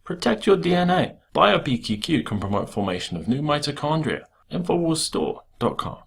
Protect your DNA. BioPQQ can promote formation of new mitochondria. Infowarsstore.com.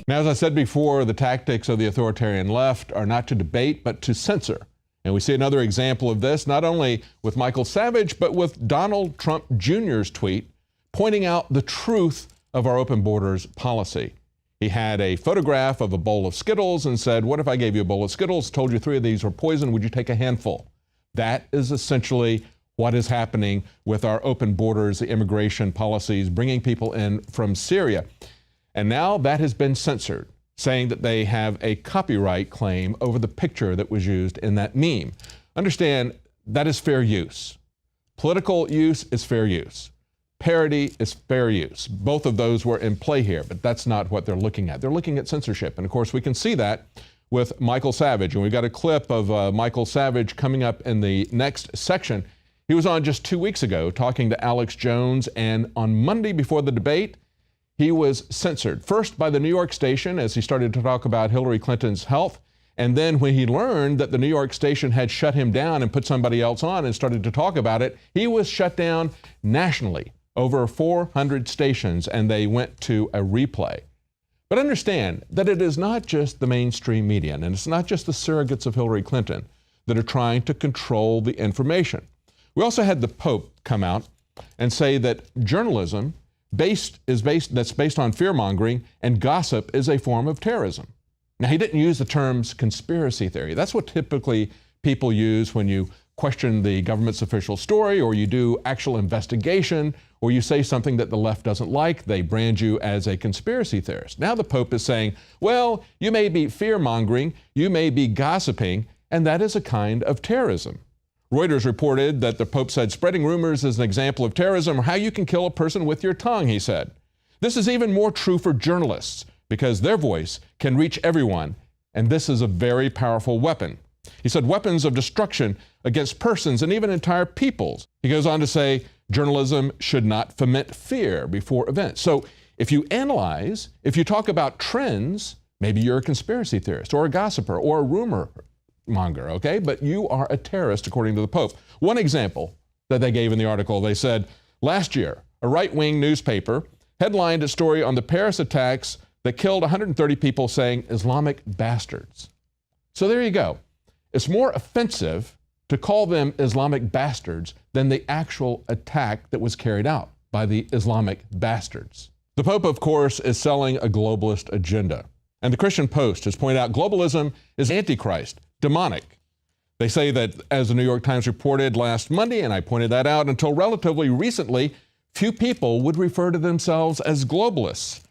Now, as I said before, the tactics of the authoritarian left are not to debate, but to censor. And we see another example of this, not only with Michael Savage, but with Donald Trump Jr.'s tweet pointing out the truth of our open borders policy. He had a photograph of a bowl of Skittles and said, what if I gave you a bowl of Skittles, told you 3 of these were poison, would you take a handful? That is essentially what is happening with our open borders, the immigration policies, bringing people in from Syria. And now that has been censored, saying that they have a copyright claim over the picture that was used in that meme. Understand, that is fair use. Political use is fair use. Parody is fair use. Both of those were in play here, but that's not what they're looking at. They're looking at censorship. And of course, we can see that with Michael Savage. And we've got a clip of Michael Savage coming up in the next section. He was on just 2 weeks ago talking to Alex Jones, and on Monday before the debate, he was censored. First by the New York station as he started to talk about Hillary Clinton's health. And then when he learned that the New York station had shut him down and put somebody else on and started to talk about it, he was shut down nationally. Over 400 stations, and they went to a replay. But understand that it is not just the mainstream media, and it's not just the surrogates of Hillary Clinton that are trying to control the information. We also had the Pope come out and say that journalism that's based on fear-mongering and gossip is a form of terrorism. Now, he didn't use the terms conspiracy theory. That's what typically people use when you question the government's official story, or you do actual investigation, or you say something that the left doesn't like. They brand you as a conspiracy theorist. Now the Pope is saying, well, you may be fear-mongering, you may be gossiping, and that is a kind of terrorism. Reuters reported that the Pope said spreading rumors is an example of terrorism, or how you can kill a person with your tongue, he said. This is even more true for journalists, because their voice can reach everyone, and this is a very powerful weapon. He said weapons of destruction against persons and even entire peoples. He goes on to say journalism should not foment fear before events. So if you analyze, if you talk about trends, maybe you're a conspiracy theorist or a gossiper or a rumor monger, okay? But you are a terrorist, according to the Pope. One example that they gave in the article, they said, last year, a right-wing newspaper headlined a story on the Paris attacks that killed 130 people, saying Islamic bastards. So there you go. It's more offensive to call them Islamic bastards than the actual attack that was carried out by the Islamic bastards. The Pope, of course, is selling a globalist agenda. And the Christian Post has pointed out globalism is antichrist, demonic. They say that, as the New York Times reported last Monday, and I pointed that out, until relatively recently, few people would refer to themselves as globalists.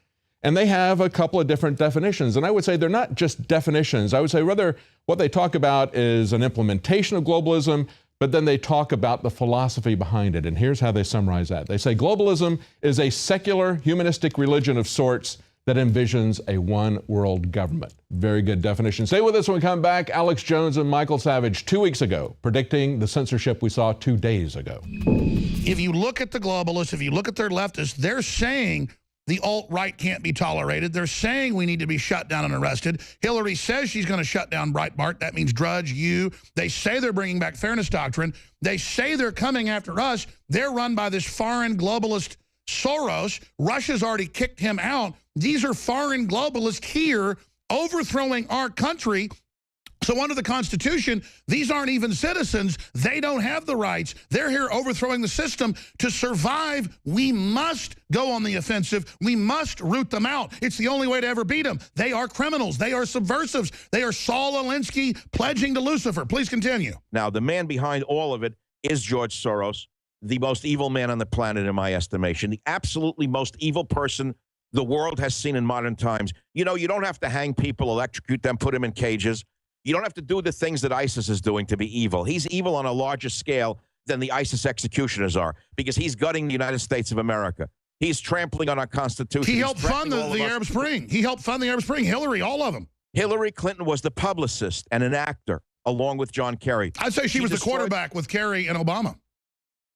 And they have a couple of different definitions. And I would say they're not just definitions. I would say rather what they talk about is an implementation of globalism, but then they talk about the philosophy behind it. And here's how they summarize that. They say globalism is a secular, humanistic religion of sorts that envisions a one-world government. Very good definition. Stay with us when we come back. Alex Jones and Michael Savage 2 weeks ago predicting the censorship we saw 2 days ago. If you look at the globalists, if you look at their leftists, they're saying the alt-right can't be tolerated. They're saying we need to be shut down and arrested. Hillary says she's going to shut down Breitbart. That means Drudge, you. They say they're bringing back fairness doctrine. They say they're coming after us. They're run by this foreign globalist Soros. Russia's already kicked him out. These are foreign globalists here overthrowing our country. So under the Constitution, these aren't even citizens. They don't have the rights. They're here overthrowing the system. To survive, we must go on the offensive. We must root them out. It's the only way to ever beat them. They are criminals. They are subversives. They are Saul Alinsky pledging to Lucifer. Please continue. Now, the man behind all of it is George Soros, the most evil man on the planet in my estimation, the absolutely most evil person the world has seen in modern times. You know, you don't have to hang people, electrocute them, put them in cages. You don't have to do the things that ISIS is doing to be evil. He's evil on a larger scale than the ISIS executioners are, because he's gutting the United States of America. He's trampling on our Constitution. He helped fund the Arab Spring. He helped fund the Arab Spring. Hillary, all of them. Hillary Clinton was the publicist and an actor, along with John Kerry. I'd say she was the quarterback with Kerry and Obama.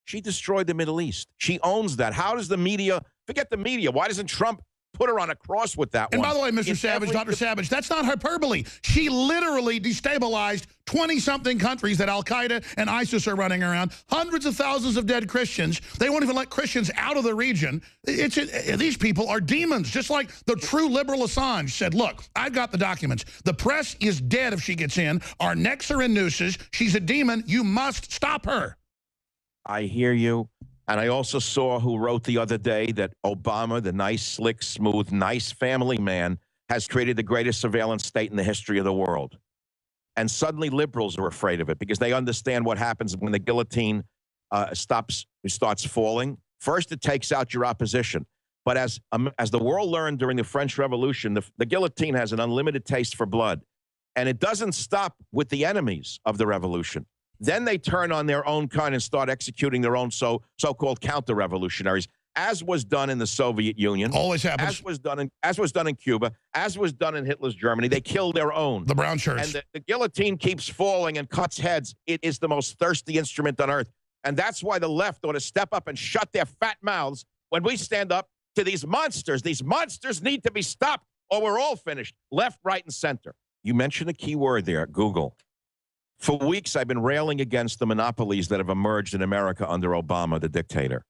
She destroyed the Middle East. She owns that. How does the media, forget the media, why doesn't Trump put her on a cross with that and one. by the way, Mr. Savage, Dr. Savage, that's not hyperbole. She literally destabilized 20-something countries that Al-Qaeda and ISIS are running around. Hundreds of thousands of dead Christians. They won't even let Christians out of the region. These people are demons, just like the true liberal Assange said, look, I've got the documents. The press is dead if she gets in. Our necks are in nooses. She's a demon. You must stop her. I hear you. And I also saw who wrote the other day that Obama, the nice, slick, smooth, nice family man, has created the greatest surveillance state in the history of the world. And suddenly liberals are afraid of it because they understand what happens when the guillotine starts falling. First, it takes out your opposition. But as the world learned during the French Revolution, the guillotine has an unlimited taste for blood. And it doesn't stop with the enemies of the revolution. Then they turn on their own kind and start executing their own so-called counter-revolutionaries, as was done in the Soviet Union. Always happens. As was done in Cuba, as was done in Hitler's Germany. They killed their own. The brown shirts. And the guillotine keeps falling and cuts heads. It is the most thirsty instrument on earth. And that's why the left ought to step up and shut their fat mouths when we stand up to these monsters. These monsters need to be stopped or we're all finished, left, right, and center. You mentioned a key word there, Google. For weeks, I've been railing against the monopolies that have emerged in America under Obama, the dictator.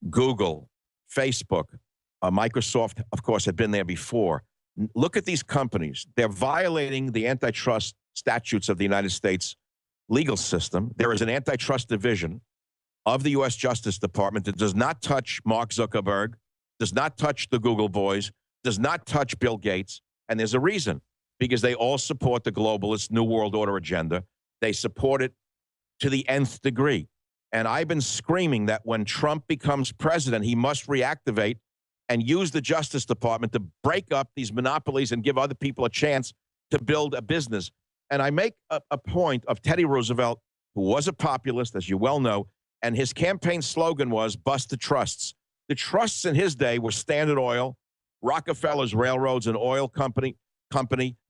Google, Facebook, Microsoft, of course, had been there before. Look at these companies. They're violating the antitrust statutes of the United States legal system. There is an antitrust division of the U.S. Justice Department that does not touch Mark Zuckerberg, does not touch the Google boys, does not touch Bill Gates. And there's a reason, because they all support the globalist New World Order agenda. They support it to the nth degree. And I've been screaming that when Trump becomes president, he must reactivate and use the Justice Department to break up these monopolies and give other people a chance to build a business. And I make a point of Teddy Roosevelt, who was a populist, as you well know, and his campaign slogan was bust the trusts. The trusts in his day were Standard Oil, Rockefeller's railroads, and oil company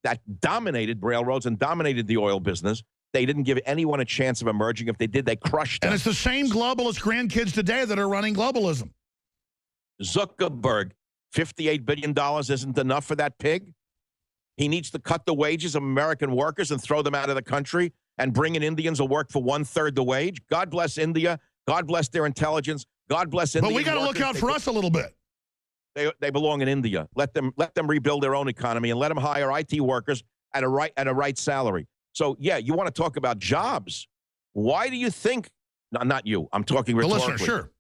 that dominated railroads and dominated the oil business. They didn't give anyone a chance of emerging. If they did, they crushed them. And it's the same globalist grandkids today that are running globalism. Zuckerberg, $58 billion isn't enough for that pig. He needs to cut the wages of American workers and throw them out of the country and bring in Indians who work for 1/3 the wage. God bless India. God bless their intelligence. God bless India. But we got to look out for us a little bit. They belong in India. Let them rebuild their own economy and let them hire IT workers at a right salary. So, yeah, you want to talk about jobs. Why do you think, not you, I'm talking rhetorically. The listener, sure.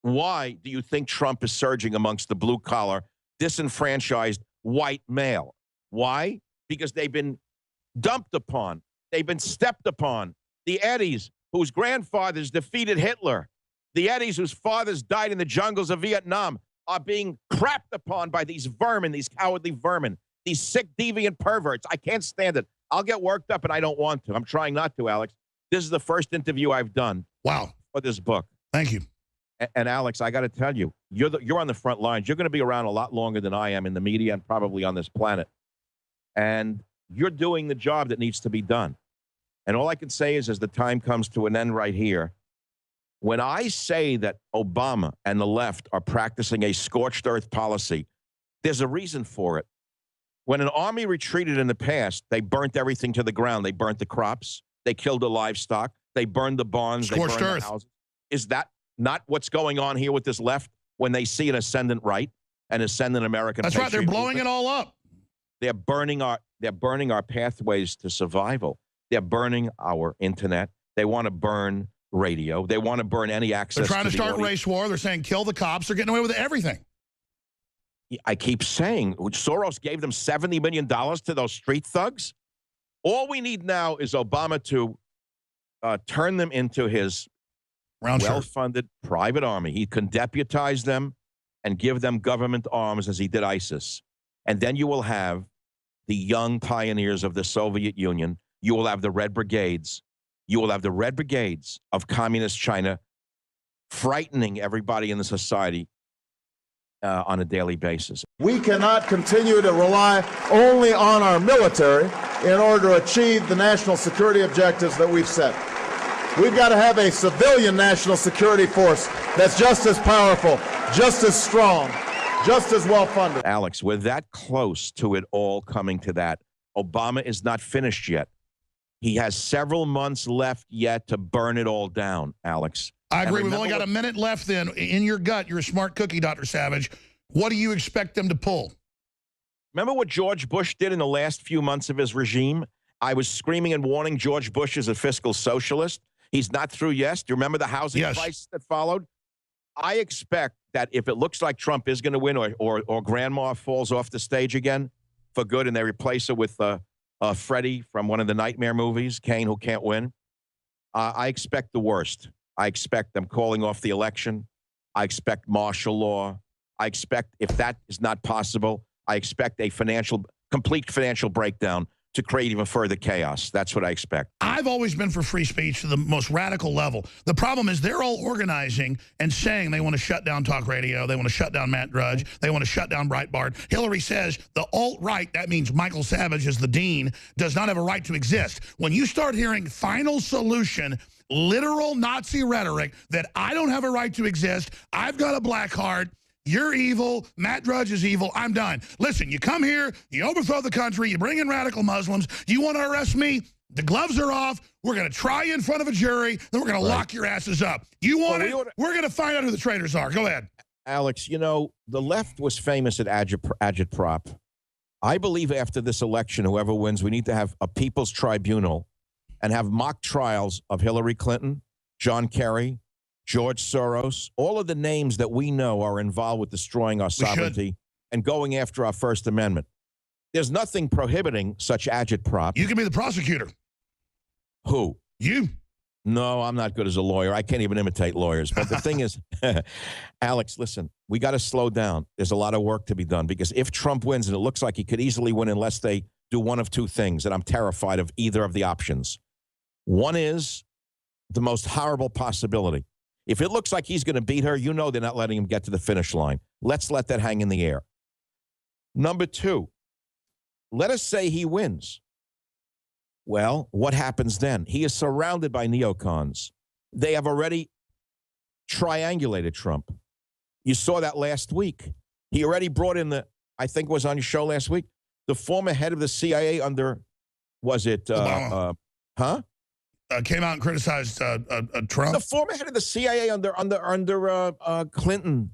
Why do you think Trump is surging amongst the blue-collar, disenfranchised white male? Why? Because they've been dumped upon. They've been stepped upon. The Eddies, whose grandfathers defeated Hitler, the Eddies whose fathers died in the jungles of Vietnam, are being crapped upon by these vermin, these cowardly vermin, these sick, deviant perverts. I can't stand it. I'll get worked up, and I don't want to. I'm trying not to, Alex. This is the first interview I've done. Wow. For this book. Thank you. And Alex, I got to tell you, you're on the front lines. You're going to be around a lot longer than I am in the media and probably on this planet. And you're doing the job that needs to be done. And all I can say is, as the time comes to an end right here, when I say that Obama and the left are practicing a scorched earth policy, there's a reason for it. When an army retreated in the past, they burnt everything to the ground. They burnt the crops. They killed the livestock. They burned the barns. Scorched they burned earth. The houses. Is that not what's going on here with this left when they see an ascendant right, an ascendant American That's right. They're blowing movement? it all up. They're burning our pathways to survival. They're burning our internet. They want to burn radio. They want to burn any access. They're trying to start race war. They're saying kill the cops. They're getting away with everything. I keep saying, Soros gave them $70 million to those street thugs. All we need now is Obama to turn them into his well-funded private army. He can deputize them and give them government arms as he did ISIS. And then you will have the young pioneers of the Soviet Union. You will have the Red Brigades. You will have the Red Brigades of communist China frightening everybody in the society on a daily basis. We cannot continue to rely only on our military in order to achieve the national security objectives that we've set. We've got to have a civilian national security force that's just as powerful, just as strong, just as well funded. Alex, we're that close to it all coming to that. Obama is not finished yet. He has several months left yet to burn it all down, Alex. I agree. We've only got a minute left then. In your gut, you're a smart cookie, Dr. Savage. What do you expect them to pull? Remember what George Bush did in the last few months of his regime? I was screaming and warning George Bush is a fiscal socialist. He's not through yet. Do you remember the housing crisis that followed? I expect that if it looks like Trump is going to win or Grandma falls off the stage again for good and they replace her with Freddie from one of the Nightmare movies, Kane Who Can't Win, I expect the worst. I expect them calling off the election. I expect martial law. I expect, if that is not possible, I expect a complete financial breakdown to create even further chaos. That's what I expect. I've always been for free speech to the most radical level. The problem is they're all organizing and saying they want to shut down talk radio. They want to shut down Matt Drudge. They want to shut down Breitbart. Hillary says the alt-right, that means Michael Savage as the dean, does not have a right to exist. When you start hearing final solution, literal Nazi rhetoric that I don't have a right to exist, I've got a black heart, you're evil, Matt Drudge is evil, I'm done. Listen, you come here, you overthrow the country, you bring in radical Muslims, you want to arrest me? The gloves are off, we're going to try you in front of a jury, then we're going to lock your asses up. You want it? We're going to find out who the traitors are. Go ahead. Alex, you know, the left was famous at agitprop. I believe after this election, whoever wins, we need to have a people's tribunal and have mock trials of Hillary Clinton, John Kerry, George Soros, all of the names that we know are involved with destroying our sovereignty and going after our First Amendment. There's nothing prohibiting such agitprop. You can be the prosecutor. Who? You. No, I'm not good as a lawyer. I can't even imitate lawyers. But the thing is, Alex, listen, we got to slow down. There's a lot of work to be done because if Trump wins, and it looks like he could easily win unless they do one of two things, and I'm terrified of either of the options. One is the most horrible possibility. If it looks like he's going to beat her, you know they're not letting him get to the finish line. Let's let that hang in the air. Number two, let us say he wins. Well, what happens then? He is surrounded by neocons. They have already triangulated Trump. You saw that last week. He already brought in I think it was on your show last week, the former head of the CIA under, was it, Obama. Came out and criticized Trump. The former head of the CIA under Clinton.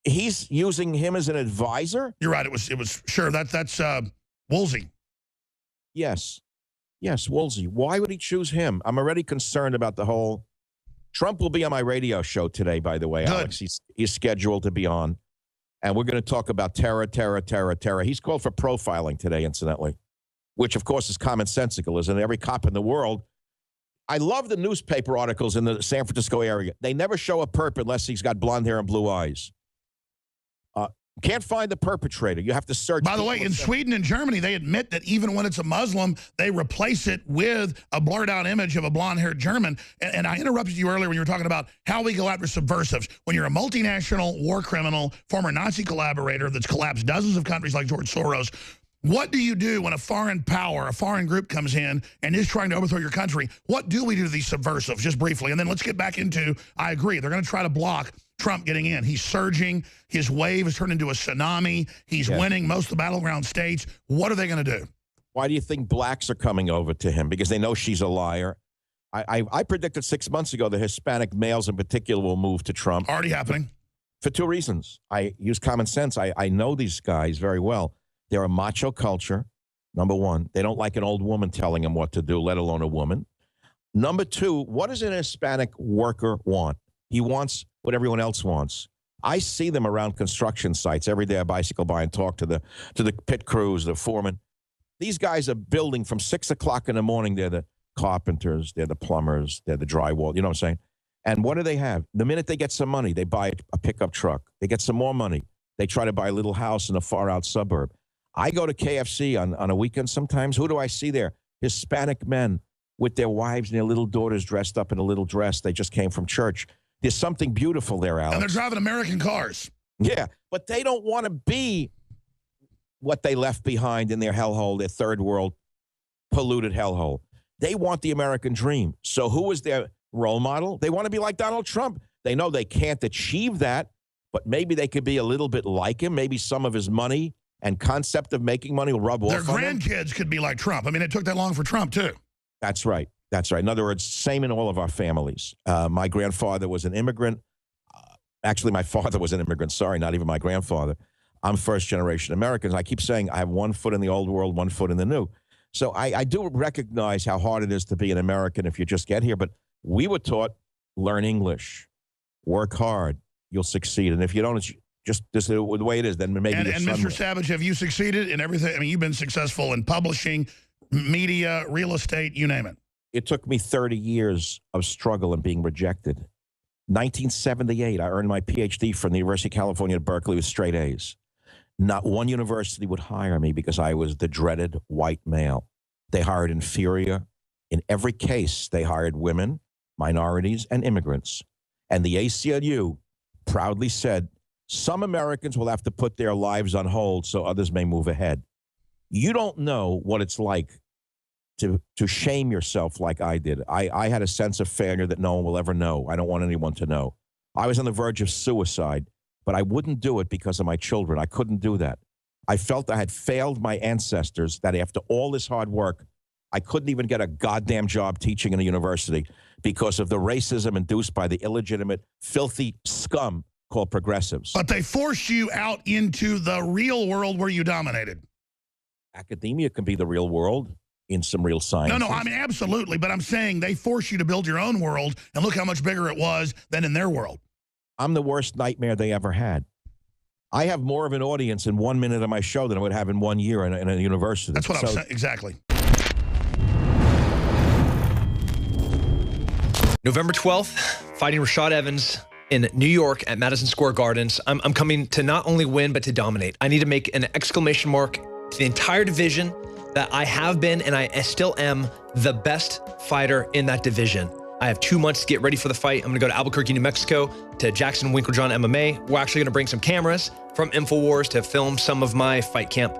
He's using him as an advisor. You're right. It was sure that's Woolsey. Yes, Woolsey. Why would he choose him? I'm already concerned about the whole. Trump will be on my radio show today, by the way, Good. Alex. He's scheduled to be on, and we're going to talk about terror. He's called for profiling today, incidentally, which of course is commonsensical, isn't it? Every cop in the world. I love the newspaper articles in the San Francisco area. They never show a perp unless he's got blonde hair and blue eyes. Can't find the perpetrator. You have to search. By the way, in Sweden and Germany, they admit that even when it's a Muslim, they replace it with a blurred out image of a blonde-haired German. And I interrupted you earlier when you were talking about how we go after subversives. When you're a multinational war criminal, former Nazi collaborator that's collapsed dozens of countries like George Soros, what do you do when a foreign power, a foreign group comes in and is trying to overthrow your country? What do we do to these subversives? Just briefly. And then let's get back into, I agree, they're going to try to block Trump getting in. He's surging. His wave has turned into a tsunami. He's winning most of the battleground states. What are they going to do? Why do you think blacks are coming over to him? Because they know she's a liar. I predicted 6 months ago that Hispanic males in particular will move to Trump. Already happening. For two reasons. I use common sense. I know these guys very well. They're a macho culture, number one. They don't like an old woman telling them what to do, let alone a woman. Number two, what does an Hispanic worker want? He wants what everyone else wants. I see them around construction sites every day. I bicycle by and talk to the pit crews, the foremen. These guys are building from 6 o'clock in the morning. They're the carpenters, they're the plumbers, they're the drywall. You know what I'm saying? And what do they have? The minute they get some money, they buy a pickup truck. They get some more money. They try to buy a little house in a far out suburb. I go to KFC on a weekend sometimes. Who do I see there? Hispanic men with their wives and their little daughters dressed up in a little dress. They just came from church. There's something beautiful there, Alex. And they're driving American cars. Yeah, but they don't want to be what they left behind in their hellhole, their third world polluted hellhole. They want the American dream. So who is their role model? They want to be like Donald Trump. They know they can't achieve that but maybe they could be a little bit like him. Maybe some of his money and concept of making money will rub Their off on them. grandkids could be like Trump. I mean, it took that long for Trump, too. That's right. That's right. In other words, same in all of our families. My grandfather was an immigrant. Actually, my father was an immigrant. Sorry, not even my grandfather. I'm first-generation American. I keep saying I have one foot in the old world, one foot in the new. So I do recognize how hard it is to be an American if you just get here. But we were taught, learn English, work hard, you'll succeed. And if you don't, it's just this is the way it is. Then maybe. And Mr. Savage, have you succeeded in everything? I mean, you've been successful in publishing, media, real estate, you name it. It took me 30 years of struggle and being rejected. 1978, I earned my PhD from the University of California at Berkeley with straight A's. Not one university would hire me because I was the dreaded white male. They hired inferior. In every case, they hired women, minorities, and immigrants. And the ACLU proudly said, some Americans will have to put their lives on hold so others may move ahead. You don't know what it's like to shame yourself like I did. I had a sense of failure that no one will ever know. I don't want anyone to know. I was on the verge of suicide, but I wouldn't do it because of my children. I couldn't do that. I felt I had failed my ancestors, that after all this hard work, I couldn't even get a goddamn job teaching in a university because of the racism induced by the illegitimate, filthy scum called progressives. But they forced you out into the real world where you dominated. Academia can be the real world in some real science. No, I mean, absolutely. But I'm saying they forced you to build your own world, and look how much bigger it was than in their world. I'm the worst nightmare they ever had. I have more of an audience in 1 minute of my show than I would have in 1 year in a university. That's what I'm saying. Exactly. November 12th, fighting Rashad Evans in New York at Madison Square Gardens. I'm coming to not only win, but to dominate. I need to make an exclamation mark to the entire division that I have been, and I still am, the best fighter in that division. I have 2 months to get ready for the fight. I'm gonna go to Albuquerque, New Mexico, to Jackson Winklejohn MMA. We're actually gonna bring some cameras from Infowars to film some of my fight camp.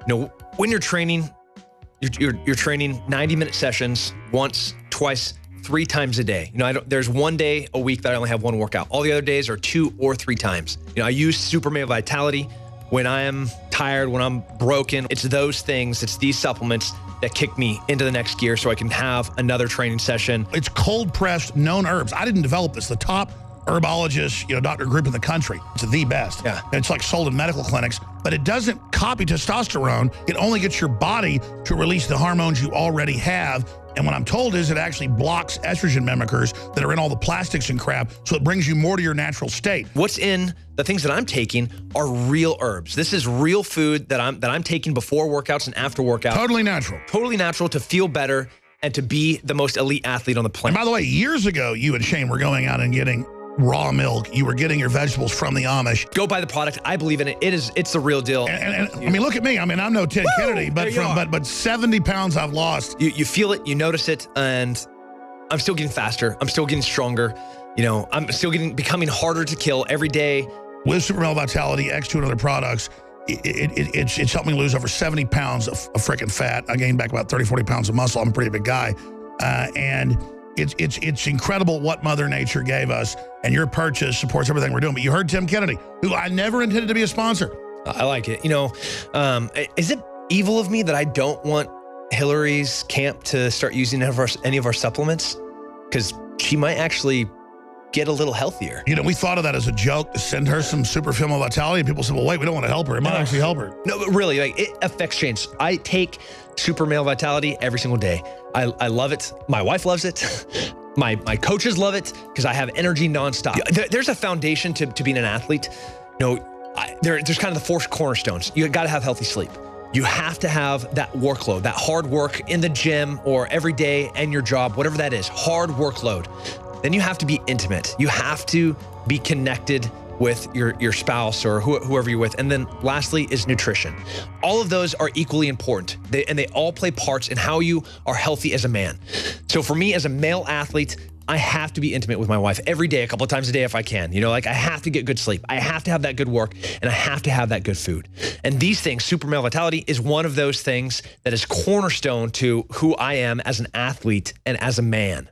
You know, when you're training, you're training 90-minute sessions once, twice, 3 times a day. You know, there's 1 day a week that I only have 1 workout. All the other days are 2 or 3 times. You know, I use Super Male Vitality when I am tired, when I'm broken. It's those things, it's these supplements that kick me into the next gear so I can have another training session. It's cold-pressed, known herbs. I didn't develop this. The top herbologist, doctor group in the country. It's the best. Yeah. And it's like sold in medical clinics, but it doesn't copy testosterone. It only gets your body to release the hormones you already have. And what I'm told is it actually blocks estrogen mimickers that are in all the plastics and crap, so it brings you more to your natural state. What's in the things that I'm taking are real herbs. This is real food that I'm taking before workouts and after workouts. Totally natural. Totally natural to feel better and to be the most elite athlete on the planet. And by the way, years ago, you and Shane were going out and getting raw milk. You were getting your vegetables from the Amish. Go buy the product. I believe in it. It's the real deal. And I mean, look at me. I mean, I'm no Ted Kennedy, but 70 pounds I've lost. You feel it, you notice it, and I'm still getting faster. I'm still getting stronger. You know, I'm still becoming harder to kill every day. With Super Male Vitality, X2 and other products, it's helped me lose over 70 pounds of freaking fat. I gained back about 30, 40 pounds of muscle. I'm a pretty big guy. And it's incredible what Mother Nature gave us, and your purchase supports everything we're doing. But you heard Tim Kennedy, who I never intended to be a sponsor. I like it. You know, is it evil of me that I don't want Hillary's camp to start using any of our supplements? Because she might actually get a little healthier. You know, we thought of that as a joke to send her some Super Male Vitality, and people said, well, wait, we don't want to help her. It might actually help her. No, but really, like, it affects change. I take Super Male Vitality every single day. I love it. My wife loves it. My coaches love it because I have energy nonstop. There's a foundation to being an athlete. You know, there's kind of the 4 cornerstones. You got to have healthy sleep. You have to have that workload, that hard work in the gym or every day and your job, whatever that is, hard workload. Then you have to be intimate. You have to be connected with your spouse or whoever you're with. And then lastly is nutrition. All of those are equally important. They all play parts in how you are healthy as a man. So for me as a male athlete, I have to be intimate with my wife every day, a couple of times a day if I can. You know, like I have to get good sleep. I have to have that good work, and I have to have that good food. And these things, Super Male Vitality is one of those things that is cornerstone to who I am as an athlete and as a man.